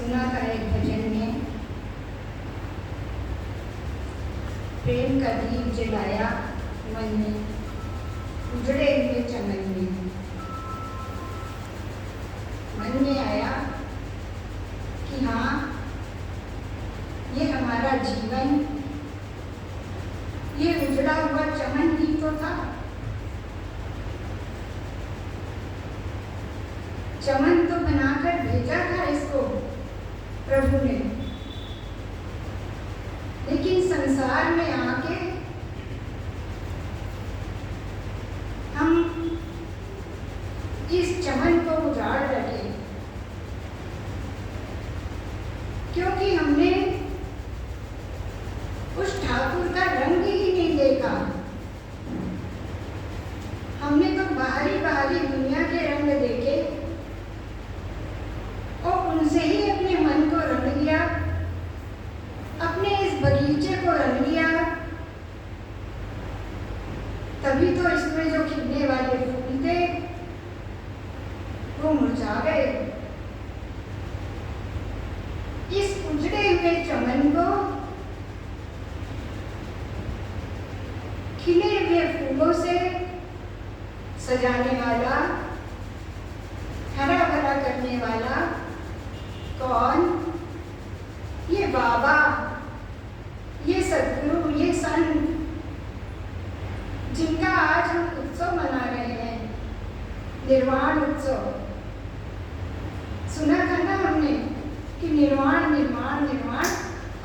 सुना था एक भजन में, प्रेम का दीप जलाया मन में, उजड़े हुए चमन में। मन में आया कि हाँ, ये हमारा जीवन, ये उजड़ा हुआ चमन ही तो था। चमन तो बनाकर भेजा था इसको प्रभु ने, लेकिन संसार में आके हम इस चमन को उजाड़ बैठे, क्योंकि हमने उस ठाकुर का रंग ही नहीं देखा। हमने तो बाहरी बाहरी दुनिया के रंग देखे और उनसे ही अपने मन को रंग लिया, अपने इस बगीचे को रंग लिया। तभी तो इसमें जो खिलने वाले फूल थे वो मुरझा गए। इस उजड़े हुए चमन को खिले हुए फूलों से सजाने वाला, हरा भरा करने वाला कौन? ये बाबा, ये सद्गुरु, ये संत, जिनका आज हम उत्सव मना रहे हैं, निर्वाण उत्सव। सुना था ना हमने कि निर्वाण निर्वाण निर्वाण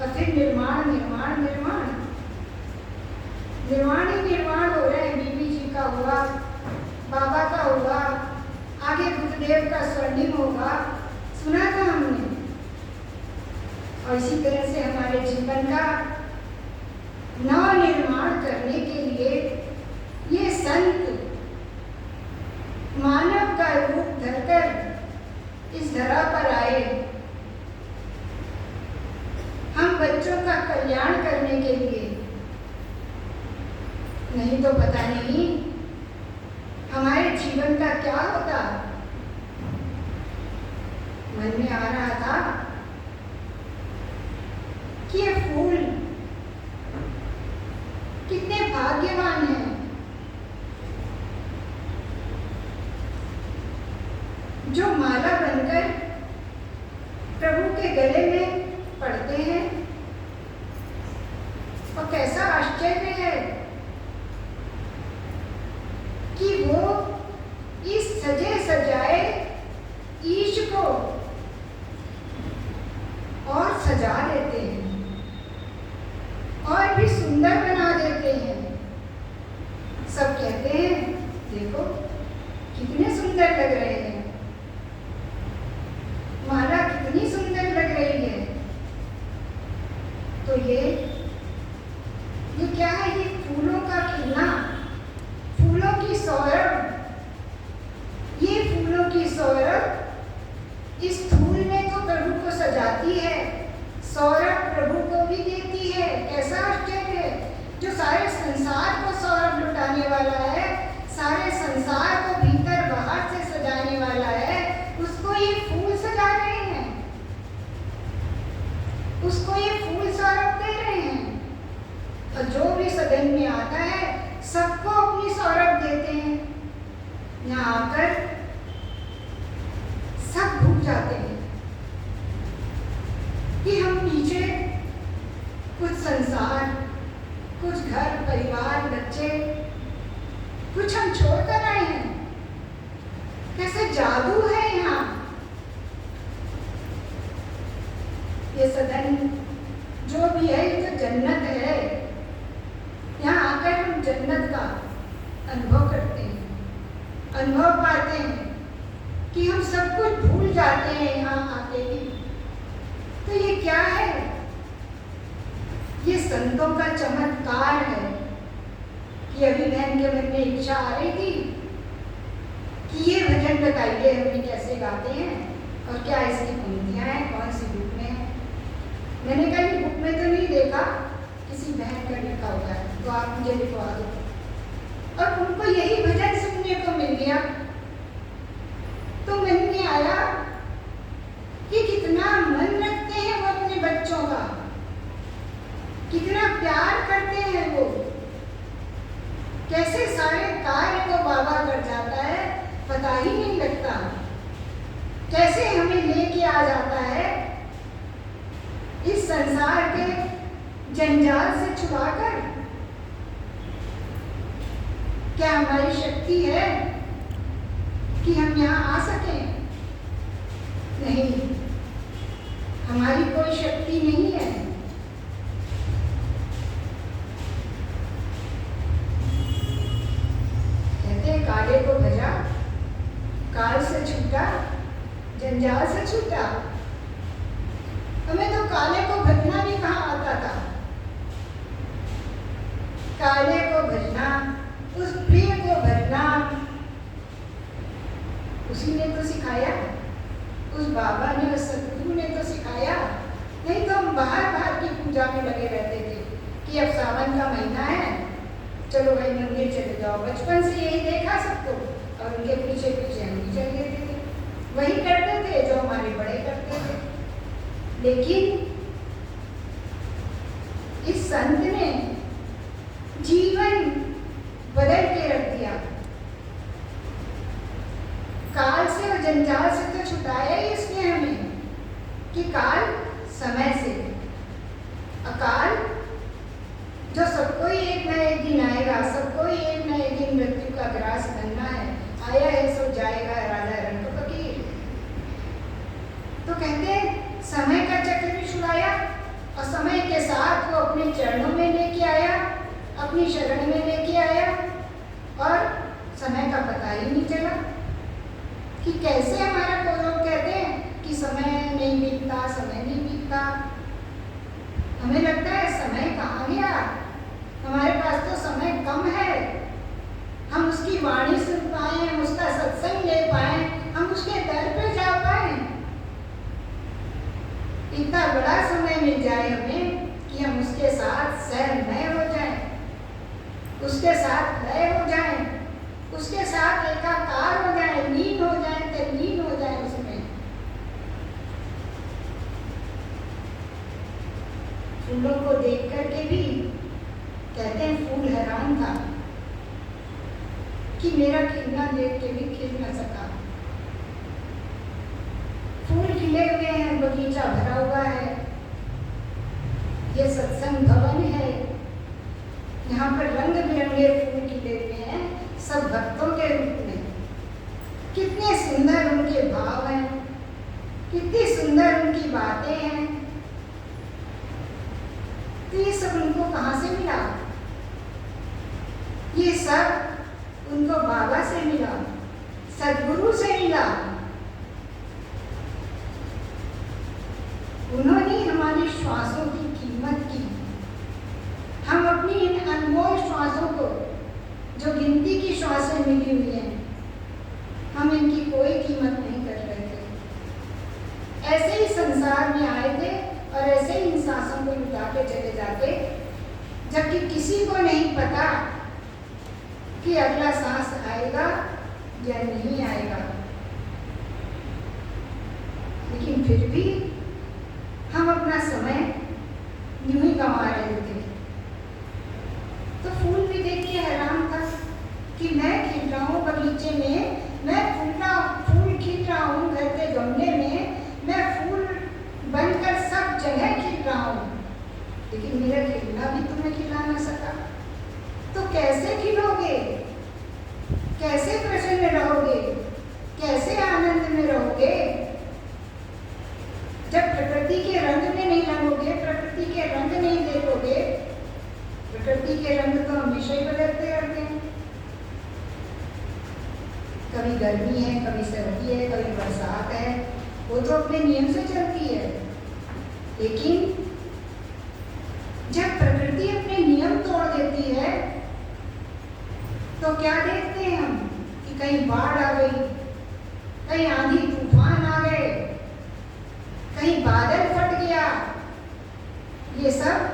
और फिर निर्माण निर्माण निर्माण। निर्वाण ही निर्वाण हो रहा है। बीबी जी का हुआ, बाबा का हुआ, आगे बुद्धदेव का स्वर्णिम होगा। सुना था हमने। और इसी तरह से हमारे जीवन का नव निर्माण करने के लिए ये संत मानव का रूप धरकर इस धरा पर आए, हम बच्चों का कल्याण करने के लिए। नहीं तो पता नहीं हमारे जीवन का क्या होता। मन में आ रहा था कि ये फूल कितने भाग्यवान हैं, जो माला बनकर प्रभु के गले में पड़ते हैं। और कैसा आश्चर्य है कि वो इस सजे सजाए ईश को और सजा देते हैं और भी सुंदर बना देते हैं। सब कहते हैं देखो कितने सुंदर लग रहे हैं, माला कितनी सुंदर लग रही है। तो ये क्या है? ये फूलों का खिलना, फूलों की सौरभ। ये फूलों की सौरभ इस फूल में तो प्रभु को सजाती है, सौरभ प्रभु को भी देती है। कैसा आश्चर्य है! जो सारे संसार को सौरभ लुटाने वाला है, सारे संसार को भीतर बाहर से सजाने वाला है, उसको ये फूल सजा रहे हैं, उसको ये फूल सौरभ दे रहे हैं। और जो भी सदन में आता है सबको अपनी सौरभ देते हैं। यहाँ आकर सब भूल जाते हैं कि हम पीछे कुछ संसार, कुछ घर परिवार बच्चे, कुछ हम छोड़कर आए हैं। कैसे जादू है यहाँ! ये सदन जो भी है ये तो जन्नत है। यहाँ आकर हम जन्नत का अनुभव करते हैं, अनुभव पाते हैं कि हम सब कुछ भूल जाते हैं यहाँ आके भी। तो ये क्या है? ये संतों का चमत्कार है कि अभी बहन के मन में इच्छा आ रही थी कि ये भजन बताइए हमें कैसे गाते हैं और क्या इसकी पंक्तियाँ हैं, कौन सी बुक में है। मैंने कहा ये बुक में तो नहीं देखा, किसी बहन का लिखा होगा तो आप मुझे लिखवा दो। और उनको यही भजन सुनने को मिल गया। तो मन में आया कि कितना मन कैसे सारे कार्य को बाबा कर जाता है, पता ही नहीं लगता। कैसे हमें लेके आ जाता है इस संसार के जंजाल से छुड़ाकर। क्या हमारी शक्ति है कि हम यहाँ आ सकें? नहीं, हमारी कोई शक्ति नहीं है। कहते हैं काले को भजा, काल से छूटा, जंजाल से छूटा। हमें तो काले को भजना भी कहाँ आता था। काले को भजना, उस प्रिय को भजना, उसी ने तो सिखाया, उस बाबा ने, उस सदगुरु ने तो सिखाया। नहीं तो हम बाहर की पूजा में लगे रहते थे कि अब सावन का महीना है, चलो भाई मंदिर चले जाओ। बचपन से यही देखा सबको और उनके पीछे पीछे हम भी चल देते थे। वही करते थे जो हमारे बड़े करते थे। लेकिन इस संत ने जीवन बदल के रख दिया। काल से और जंजाल से तो छुटाया ही इसने हमें कि काल समय से, अकाल जो सबको ही एक न एक दिन आएगा, सबको ही एक न एक दिन मृत्यु का ग्रास बनना है। आया है सो जाएगा, राजा रंग फकीर। तो कहते हैं समय का चक्र भी छुड़ाया और समय के साथ वो अपने चरणों में लेके आया, अपनी शरण में लेके आया और समय का पता ही नहीं चला कि कैसे। हमारा को लोग कहते हैं कि समय नहीं बीतता, समय नहीं बीतता। हमें लगता है समय कहाँ गया, हमारे पास तो समय कम है। हम उसकी वाणी सुन पाए, हम उसका सत्संग ले पाए, हम उसके दर पे जा पाए। इतना बड़ा समय मिल जाए हमें कि हम उसके साथ सहमय हो जाएं, उसके साथ लय हो जाएं, उसके साथ एकाकार हो जाएं, लीन हो जाएं, तल्लीन हो जाएं उसमें। फूलों को देख करके भी कहते हैं फूल हैरान था कि मेरा खिलना देख के भी खिल न सका। फूल खिले हुए हैं, बगीचा भरा हुआ है, ये सत्संग भवन है, यहाँ पर रंग बिरंगे फूल खिले हुए हैं, सब भक्तों के रूप में। कितने सुंदर उनके भाव हैं, कितनी सुंदर उनकी बातें हैं। तो ये सब उनको कहाँ से मिला? ये सब उनको बाबा से मिला, सदगुरु से मिला। उन्होंने हमारी श्वासों की कीमत की। हम अपनी इन अनमोल श्वासों को, जो गिनती की श्वासें मिली हुई हैं, हम इनकी कोई कीमत नहीं कर रहे थे। ऐसे ही संसार में आए थे और ऐसे ही इन सांसों को लुटा के चले जाते, जबकि किसी को नहीं पता कि अगला सांस आएगा या नहीं आएगा। लेकिन फिर भी हम अपना समय यूं ही गंवा रहे थे। तो फूल भी देख के हैरान था कि मैं खिल रहा हूँ बगीचे में, मैं फूल खिल रहा हूँ घर के गमले में, मैं फूल बनकर सब जगह खिल रहा हूँ, लेकिन मेरा खिलना भी तुम्हें खिला ना सका। तो कैसे खिलोगे, कैसे प्रसन्न रहोगे, कैसे आनंद में रहोगे जब प्रकृति के रंग में नहीं रंगोगे, प्रकृति के रंग नहीं देखोगे। प्रकृति के रंग तो हमेशा ही बदलते रहते हैं। कभी गर्मी है, कभी सर्दी है, कभी बरसात है, वो तो अपने नियम से चलती है। लेकिन जब प्रकृति अपने नियम तोड़ देती है तो क्या देखते हैं हम कि कहीं बाढ़ आ गई, कहीं आंधी तूफान आ गए, कहीं बादल फट गया। ये सब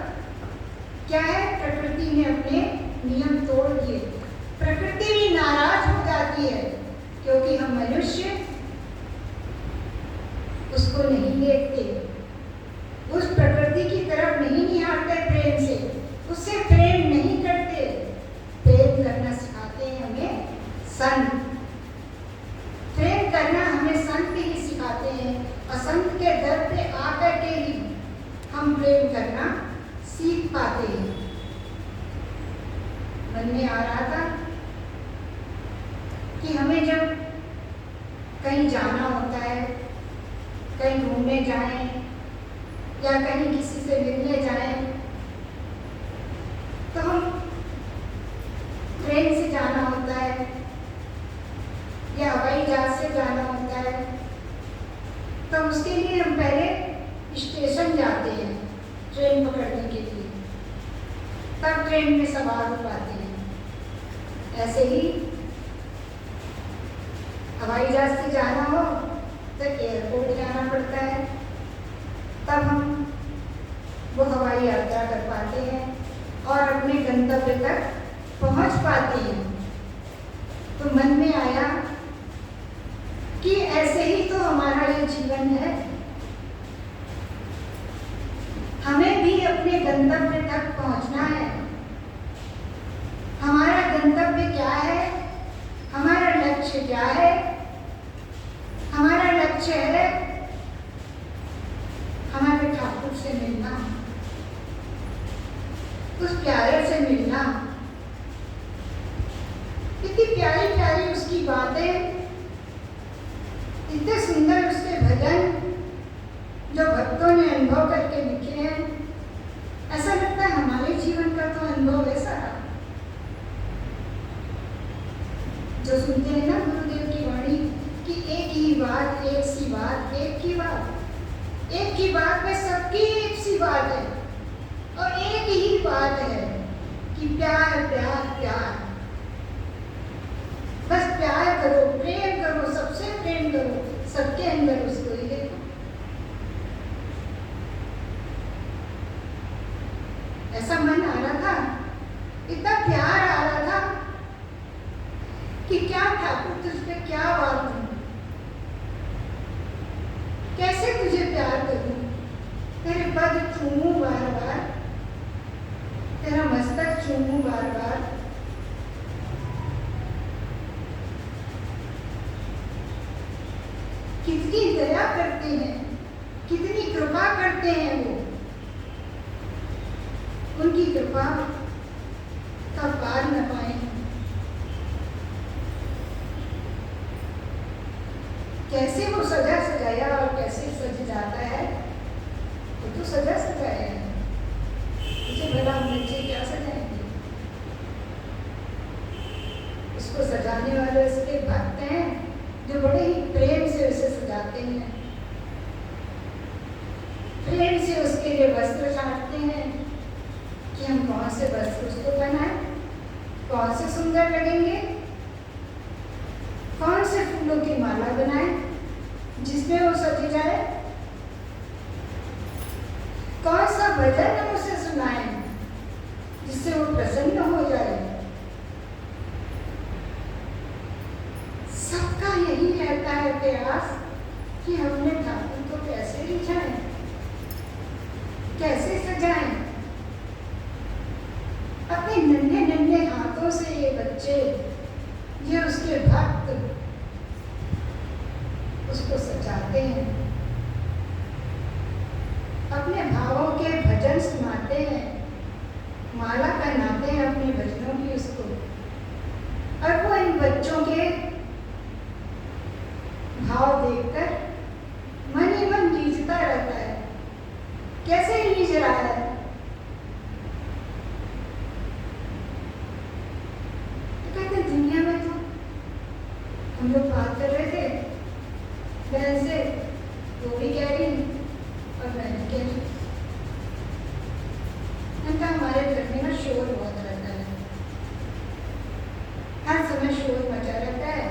क्या है? प्रकृति ने अपने नियम तोड़ दिए। प्रकृति भी नाराज हो जाती है क्योंकि हम मनुष्य उसको नहीं देखते, उस प्रकृति की तरफ नहीं निहारते प्रेम से, उससे प्रेम नहीं करते। प्रेम करना संत। प्रेम करना हमें संत ही सिखाते हैं और संत के दर पे आकर के ही हम प्रेम करना सीख पाते हैं। मन में आ रहा था कि हमें जब कहीं जाना होता है, कहीं घूमने जाएं या कहीं किसी से मिलने जाएं, तो हम ट्रेन से जाना होता है या हवाई जहाज से जाना होता है, तो उसके लिए हम पहले स्टेशन जाते हैं ट्रेन पकड़ने के लिए, तब ट्रेन में सवार हो पाते हैं। ऐसे ही हवाई जहाज से जाना हो तो एयरपोर्ट जाना पड़ता है, तब हम वो हवाई यात्रा कर पाते हैं और अपने गंतव्य तक पहुंच पाते हैं। तो मन में आया कि ऐसे ही तो हमारा ये जीवन है, हमें भी अपने गंतव्य तक पहुंचना है। हमारा गंतव्य क्या है, हमारा लक्ष्य क्या है? हमारा लक्ष्य है हमारे ठाकुर से मिलना, उस प्यारे से मिलना। इतनी प्यारी प्यारी उसकी बातें, इतने सुंदर उसके भजन जो भक्तों ने अनुभव करके लिखे हैं। ऐसा लगता है हमारे जीवन का तो अनुभव ऐसा रहा। जो सुनते हैं ना गुरुदेव की वाणी कि एक ही बात, एक सी बात, एक ही बात, एक ही बात में सबकी एक सी बात है और एक ही बात है कि प्यार प्यार प्यार। बस प्यार करो, प्रेम करो, सबसे प्रेम करो, सबके अंदर उसको ही देखो। ऐसा मन आ रहा था, इतना प्यार आ रहा था कि क्या ठाकुर तुझ पे क्या बात करूं, कैसे तुझे प्यार करूं। तेरे पद चूमूं बार बार, तेरा मस्तक चूमूं बार बार। कितनी दया करते हैं, कितनी कृपा करते हैं वो। उनकी कृपा का पार न पाए। कैसे वो सजा सजाया और कैसे सज जाता है, वो तो सजा सजाया है। उसे भला बच्चे क्या सजाएंगे? उसको सजाने वाले उसके भक्त हैं जो बड़े ही प्रेम से उसे सजाते हैं, प्रेम से उसके लिए वस्त्र छाटते हैं कि हम कौन से वस्त्र उसको बनाएं, कौन से सुंदर लगेंगे, कौन से फूलों की माला बनाएं जिसमें वो सज जाए, कौन सा भजन हम उसे सुनाएं जिससे वो प्रसन्न हो जाए। सबका यही रहता है प्रयास कि हमने ठाकुर को कैसे रिझाएं, कैसे सजाएं। अपने नन्हे नन्हे हाथों से ये बच्चे, ये उसके भक्त उसको सजाते हैं, अपने भावों के भजन सुनाते हैं, माला पहनाते हैं अपने भजनों की उसको। और वो इन बच्चों के भाव देखकर मन ही मन रीझता रहता है। कैसे रीझ रहा है? तो कहते दुनिया में तो हम लोग बात कर रहे थे बहन से, वो भी कह रही और मैं भी कह रही। उनका हमारे घर में ना शोर बहुत रहता है, हर समय शोर मचा रहता है।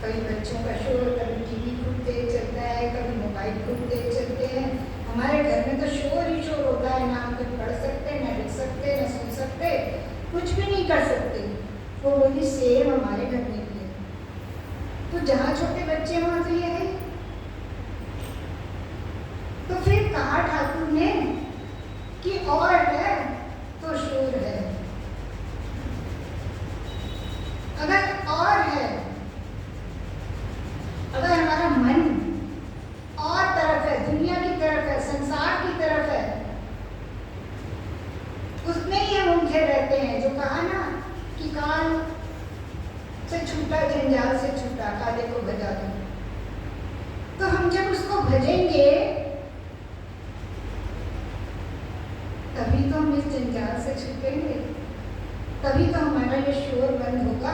कभी बच्चों का शोर, कभी टीवी खूब तेज चलता है, कभी मोबाइल खूब तेज चलते हैं। हमारे घर में तो शोर ही शोर होता है, ना हम कुछ पढ़ सकते, ना लिख सकते, ना सुन सकते, कुछ भी नहीं कर सकते। वो बोली सेम हमारे घर में भी है। तो जहाँ छोटे बच्चे वहाँ तो ये है। तो फिर कहा ठाकुर ने कि और है तो शोर है। भजेंगे तभी तो हम इस जंजाल से छूटेंगे, तभी तो हमारा ये शोर बंद होगा,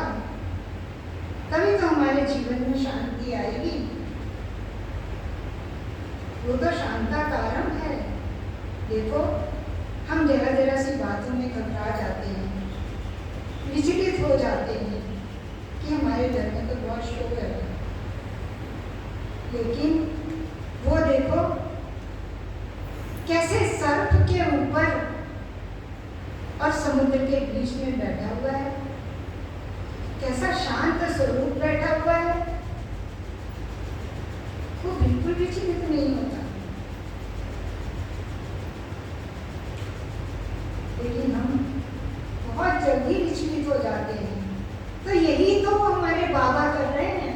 तभी तो हमारे जीवन में शांति आएगी। वो तो शांता कारण है। देखो, हम जरा जरा सी बातों में घबरा जाते हैं, विचलित हो जाते हैं कि हमारे घर में तो बहुत शोर है, लेकिन वो देखो कैसे सर्प के ऊपर और समुद्र के बीच में बैठा हुआ है, कैसा शांत स्वरूप बैठा हुआ है। वो बिल्कुल विचलित नहीं होता। लेकिन हम बहुत जल्दी विचलित हो जाते हैं। तो यही तो हमारे बाबा कर रहे हैं,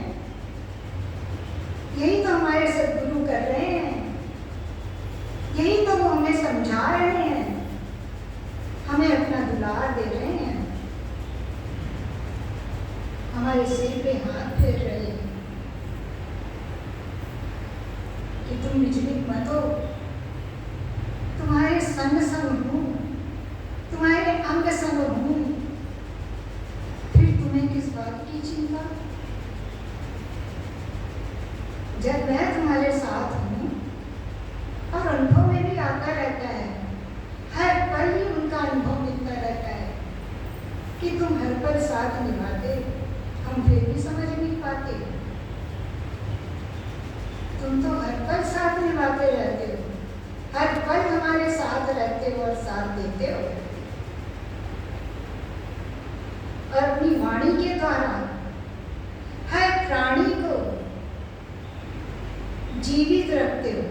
यही तो हमारे सद्गुरु कर रहे हैं, यही तो वो हमें समझा रहे हैं, हमें अपना दुलार दे रहे हैं, हमारे सिर पे हाथ फेर रहे हैं कि तुम विचलित मत हो, तुम्हारे संग संग हूँ, तुम्हारे अंग संग हूँ, फिर तुम्हें किस बात की चिंता। जब मैं तुम्हारे साथ हूँ, और अनुभव में भी आता रहता है, हर पल ही उनका अनुभव मिलता रहता है कि तुम हर पल साथ निभाते, हम फिर भी समझ नहीं पाते। तुम तो हर पल साथ निभाते रहते हो, हर पल हमारे साथ रहते हो और साथ देते हो, और अपनी वाणी के द्वारा हर प्राणी को जीवित रखते हो।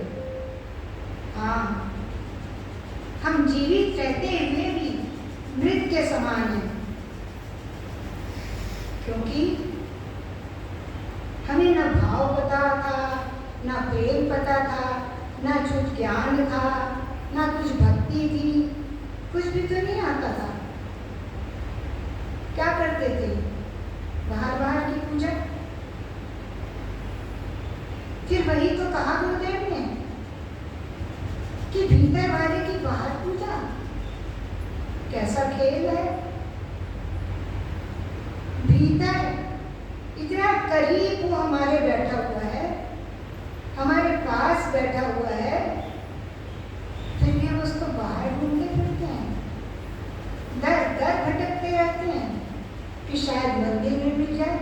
हाँ, हम जीवित रहते हुए भी मृत के समान हैं, क्योंकि हमें ना भाव पता था, ना प्रेम पता था, ना कुछ ज्ञान था, ना कुछ भक्ति थी, कुछ भी तो नहीं आता था। क्या करते थे? बाहर बाहर की पूजा। फिर वही तो कहा गुरुदेव ने कि भीतर वाले की बाहर पूजा। कैसा खेल है। भीतर इतना करीब वो हमारे बैठा हुआ है, हमारे पास बैठा हुआ है, फिर भी हम उसको बाहर ढूंढते फिरते हैं, दर दर भटकते रहते हैं कि शायद मंदिर में मिल जाए,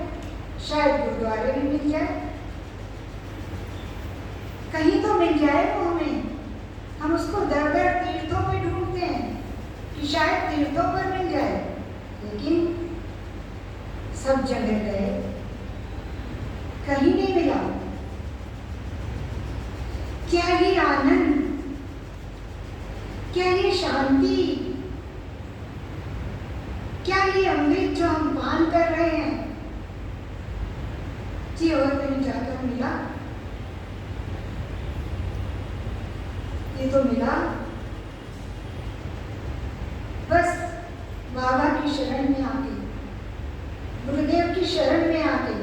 शायद गुरुद्वारे में मिल जाए, कहीं तो मिल जाए वो हमें। हम उसको दर दर तीर्थों में ढूंढते हैं कि शायद तीर्थों पर मिल जाए, लेकिन सब जगह गए, कहीं नहीं मिला। क्या ये आनंद, क्या ये शांति, क्या ये अमृत जो हम पान कर रहे हैं, जी और कहीं जाकर मिला? ये तो मिला बस बाबा की शरण में आके, गुरुदेव की शरण में आके।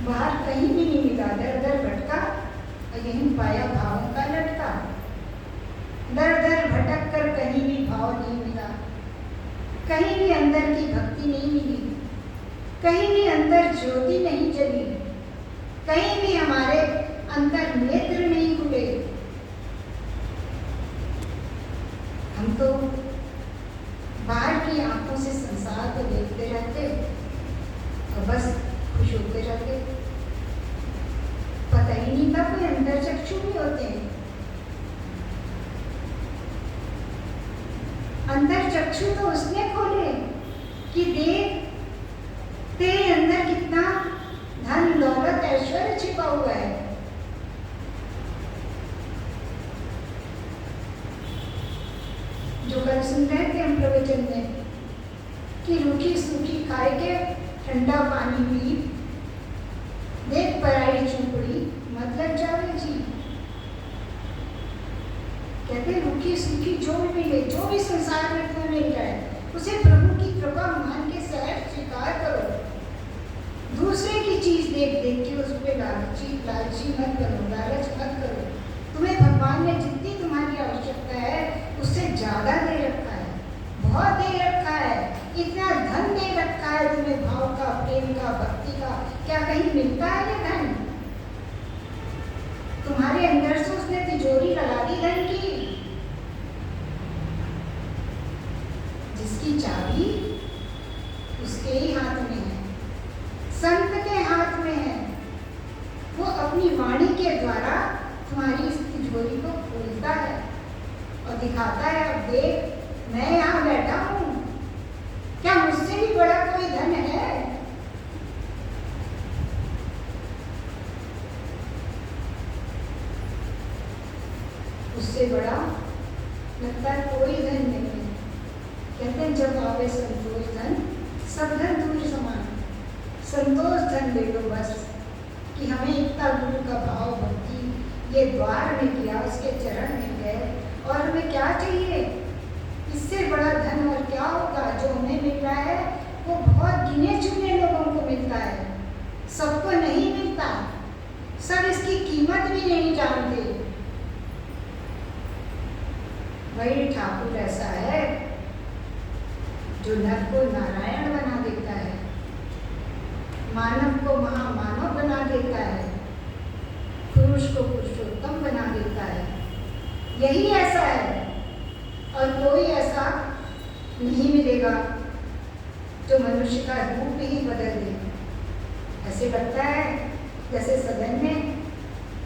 बाहर कहीं भी नहीं मिला, दर दर भटका और यहीं पाया भावों का लटका। दर दर भटक कर कहीं भी भाव नहीं मिला, कहीं भी अंदर की भक्ति नहीं मिली, कहीं भी अंदर ज्योति नहीं जली, कहीं भी हमारे अंतर नेत्र नहीं खुले। हम तो बाहर की आंखों से संसार को देखते रहते और बस खुश होते रहते, पता ही नहीं था कोई अंतर चक्षु भी होते हैं। अंतर चक्षु तो उसने खोले कि देख तेरे अंदर कितना धन दौलत ऐश्वर्य छिपा हुआ है। जो कल सुन रहे थे हम प्रवचन में कि रूखी सूखी खाए के ठंडा पानी पी, देख पराई चुपड़ी मत लग जावे जी। कहते रूखी सूखी जो भी मिले, जो भी संसार में तुम्हें मिल जाए, उसे प्रभु की कृपा मान के सहज स्वीकार करो। दूसरे की चीज देख देख के लालची मत बनो, लालच मत करो। तुम्हें भगवान ने जितनी तुम्हारी आवश्यकता है उससे ज़्यादा दे रखा है, बहुत दे रखा है, इतना धन दे रखा है तुम्हें, भाव का, प्रेम का, भक्ति का। क्या कहीं मिलता है ये धन? तुम्हारे अंदर से उसने तिजोरी लगा दी धन की, जिसकी चाबी उसके ही हाथ में है, संत के हाथ में है। वो अपनी वाणी के द्वारा तुम्हारी इस तिजोरी को खोलता है और दिखाता है, अब देख मैं यहाँ बैठा हूँ, क्या मुझसे भी बड़ा कोई धन है? उससे बड़ा लगता है कोई धन नहीं है। कहते हैं जब आवे संतोष धन, सब धन दूर समान। संतोष धन दे दो बस, कि हमें इतना गुरु का भाव, भक्ति ये द्वार में किया, उसके चरण में गए, और हमें क्या चाहिए? इससे बड़ा धन और क्या होगा? जो हमें मिल रहा है वो बहुत गिने चुने लोगों को मिलता है, सबको नहीं मिलता, सब इसकी कीमत भी नहीं जानते। वही ठाकुर ऐसा है जो नर को नारायण बना देता है, मानव को महामानव बना देता है, पुरुष को पुरुषोत्तम बना देता है। यही ऐसा है, और कोई ऐसा नहीं मिलेगा जो मनुष्य का रूप ही बदल दे। ऐसे लगता है जैसे सदन में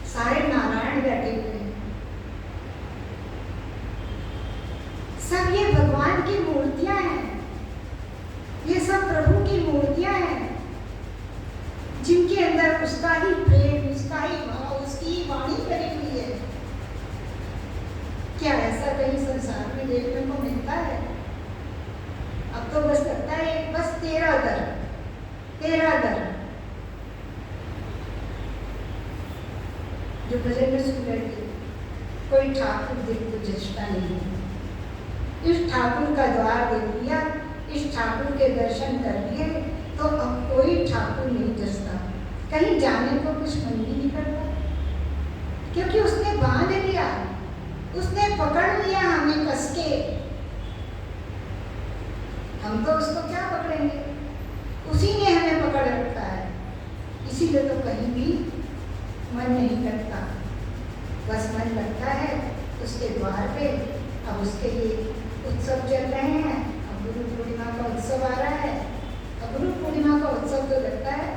सारे नारायण बैठे हुए हैं। सब ये भगवान की मूर्तियां हैं, ये सब प्रभु की मूर्तियां हैं, जिनके अंदर उसका ही प्रेम, उसका ही भाव, उसकी ही वाणी भरी हुई है। क्या ऐसा कहीं संसार में देखने को मिलता है? अब तो बस लगता है बस तेरा दर, तेरा दर। जो भजन में सुन रही थी, कोई ठाकुर दिल को जचता नहीं, इस ठाकुर का द्वार देख लिया, इस ठाकुर के दर्शन कर लिए, तो अब कोई ठाकुर नहीं जचता, कहीं जाने को कुछ मन ही नहीं करता, क्योंकि उसने बांध लिया, उसने पकड़ लिया हमें कस के। हम तो उसको क्या पकड़ेंगे? उसी ने हमें पकड़ रखा है, इसीलिए तो कहीं भी मन नहीं लगता। बस मन लगता है उसके द्वार पे। अब उसके लिए उत्सव चल रहे हैं, अब गुरु पूर्णिमा का उत्सव आ रहा है। अब गुरु पूर्णिमा का उत्सव तो लगता है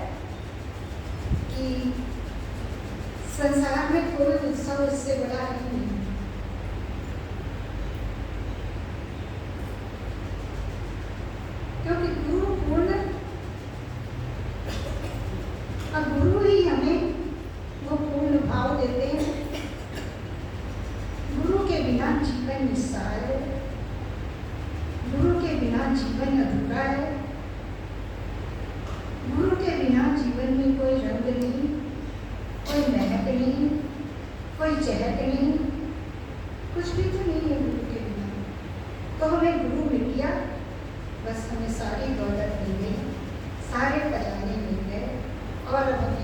कि संसार में कोई उत्सव इससे बड़ा नहीं है। क्योंकि गुरु पूर्ण, अब गुरु ही हमें वो पूर्ण भाव देते हैं। गुरु के बिना जीवन निस्सार है, गुरु के बिना जीवन अधूरा है, गुरु के बिना जीवन में कोई रंग नहीं, कोई महक नहीं, कोई चहक नहीं, कुछ भी तो नहीं है गुरु के बिना। तो हमें गुरु मिल गया, बस हमें सारी दौलत मिल गई, सारे खजाने मिल गए, और अब